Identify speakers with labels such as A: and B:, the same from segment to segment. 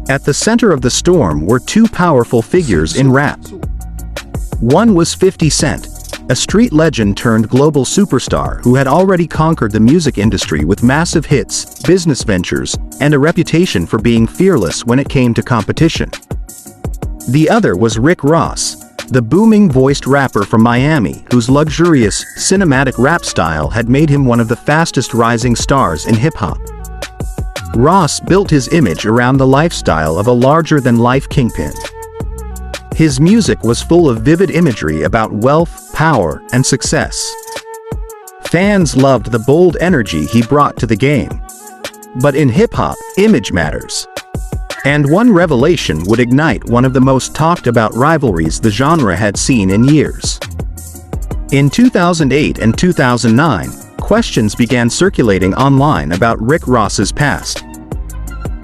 A: At the center of the storm were two powerful figures in rap. One was 50 Cent, a street legend turned global superstar who had already conquered the music industry with massive hits, business ventures, and a reputation for being fearless when it came to competition. The other was Rick Ross, the booming-voiced rapper from Miami whose luxurious, cinematic rap style had made him one of the fastest rising stars in hip-hop. Ross built his image around the lifestyle of a larger-than-life kingpin. His music was full of vivid imagery about wealth, power, and success. Fans loved the bold energy he brought to the game. But in hip-hop, image matters. And one revelation would ignite one of the most talked-about rivalries the genre had seen in years. In 2008 and 2009, questions began circulating online about Rick Ross's past.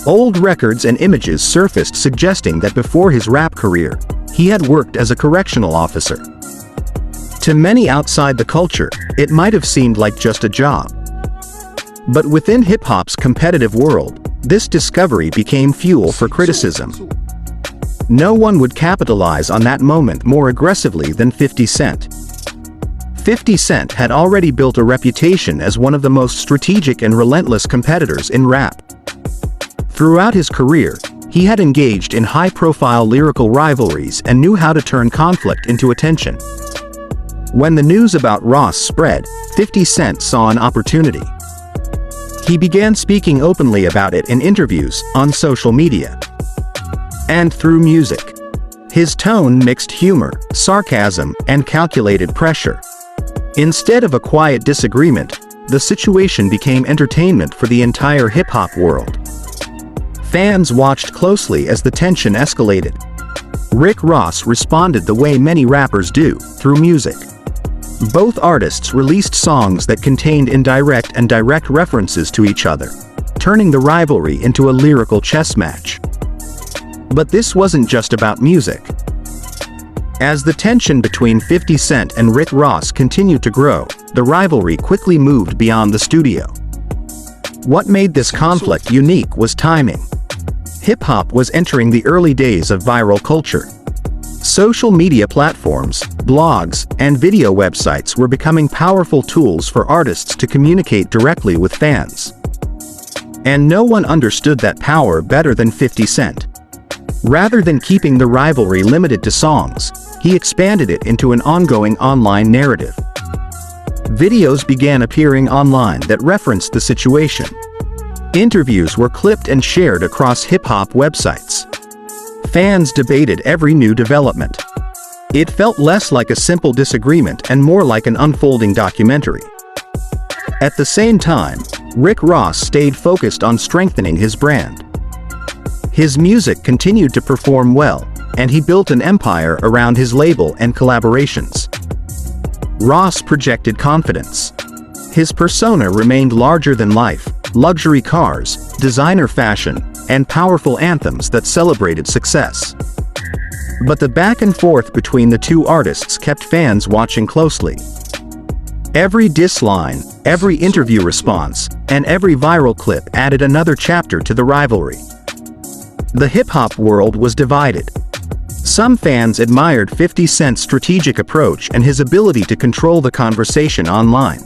A: Old records and images surfaced suggesting that before his rap career, he had worked as a correctional officer. To many outside the culture, it might have seemed like just a job. But within hip-hop's competitive world, this discovery became fuel for criticism. No one would capitalize on that moment more aggressively than 50 Cent. 50 Cent had already built a reputation as one of the most strategic and relentless competitors in rap. Throughout his career, he had engaged in high-profile lyrical rivalries and knew how to turn conflict into attention. When the news about Ross spread, 50 Cent saw an opportunity. He began speaking openly about it in interviews, on social media, and through music. His tone mixed humor, sarcasm, and calculated pressure. Instead of a quiet disagreement, the situation became entertainment for the entire hip-hop world. Fans watched closely as the tension escalated. Rick Ross responded the way many rappers do, through music. Both artists released songs that contained indirect and direct references to each other, turning the rivalry into a lyrical chess match. But this wasn't just about music. As the tension between 50 Cent and Rick Ross continued to grow, the rivalry quickly moved beyond the studio. What made this conflict unique was timing. Hip-hop was entering the early days of viral culture. Social media platforms, blogs, and video websites were becoming powerful tools for artists to communicate directly with fans. And no one understood that power better than 50 Cent. Rather than keeping the rivalry limited to songs, he expanded it into an ongoing online narrative. Videos began appearing online that referenced the situation. Interviews were clipped and shared across hip-hop websites. Fans debated every new development. It felt less like a simple disagreement and more like an unfolding documentary. At the same time, Rick Ross stayed focused on strengthening his brand. His music continued to perform well, and he built an empire around his label and collaborations. Ross projected confidence. His persona remained larger than life: luxury cars, designer fashion, and powerful anthems that celebrated success. But the back and forth between the two artists kept fans watching closely. Every diss line, every interview response, and every viral clip added another chapter to the rivalry. The hip-hop world was divided. Some fans admired 50 Cent's strategic approach and his ability to control the conversation online.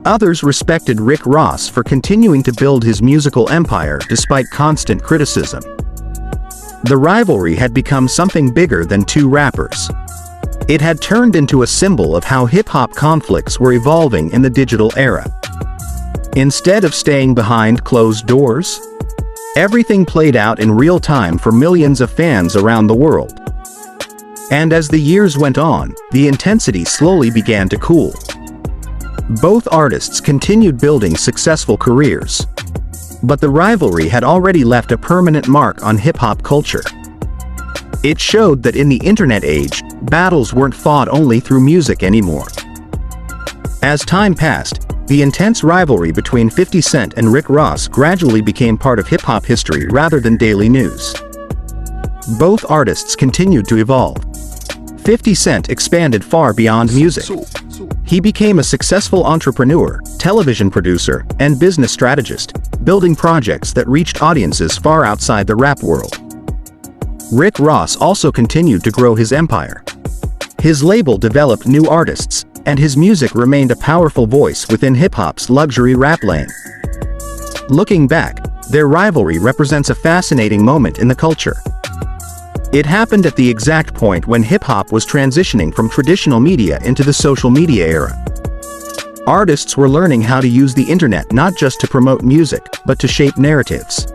A: Others respected Rick Ross for continuing to build his musical empire despite constant criticism. The rivalry had become something bigger than two rappers. It had turned into a symbol of how hip-hop conflicts were evolving in the digital era. Instead of staying behind closed doors, everything played out in real time for millions of fans around the world. And as the years went on, the intensity slowly began to cool. Both artists continued building successful careers. But the rivalry had already left a permanent mark on hip-hop culture. It showed that in the internet age, battles weren't fought only through music anymore. As time passed, the intense rivalry between 50 Cent and Rick Ross gradually became part of hip-hop history rather than daily news. Both artists continued to evolve. 50 Cent expanded far beyond music. He became a successful entrepreneur, television producer, and business strategist, building projects that reached audiences far outside the rap world. Rick Ross also continued to grow his empire. His label developed new artists, and his music remained a powerful voice within hip-hop's luxury rap lane. Looking back, their rivalry represents a fascinating moment in the culture. It happened at the exact point when hip-hop was transitioning from traditional media into the social media era. Artists were learning how to use the internet not just to promote music, but to shape narratives.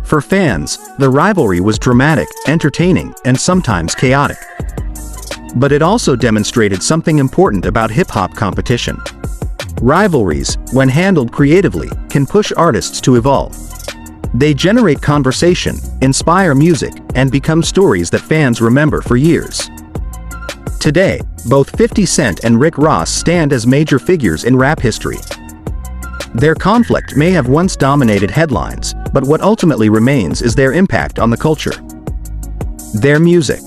A: For fans, the rivalry was dramatic, entertaining, and sometimes chaotic. But it also demonstrated something important about hip-hop competition. Rivalries, when handled creatively, can push artists to evolve. They generate conversation, inspire music, and become stories that fans remember for years. Today, both 50 Cent and Rick Ross stand as major figures in rap history. Their conflict may have once dominated headlines, but what ultimately remains is their impact on the culture. Their music,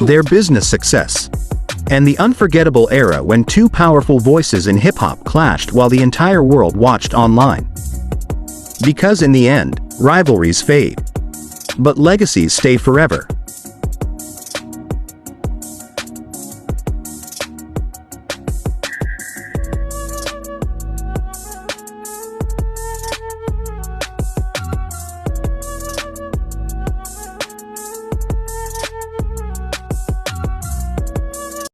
A: their business success, and the unforgettable era when two powerful voices in hip-hop clashed while the entire world watched online. Because in the end, rivalries fade. But legacies stay forever.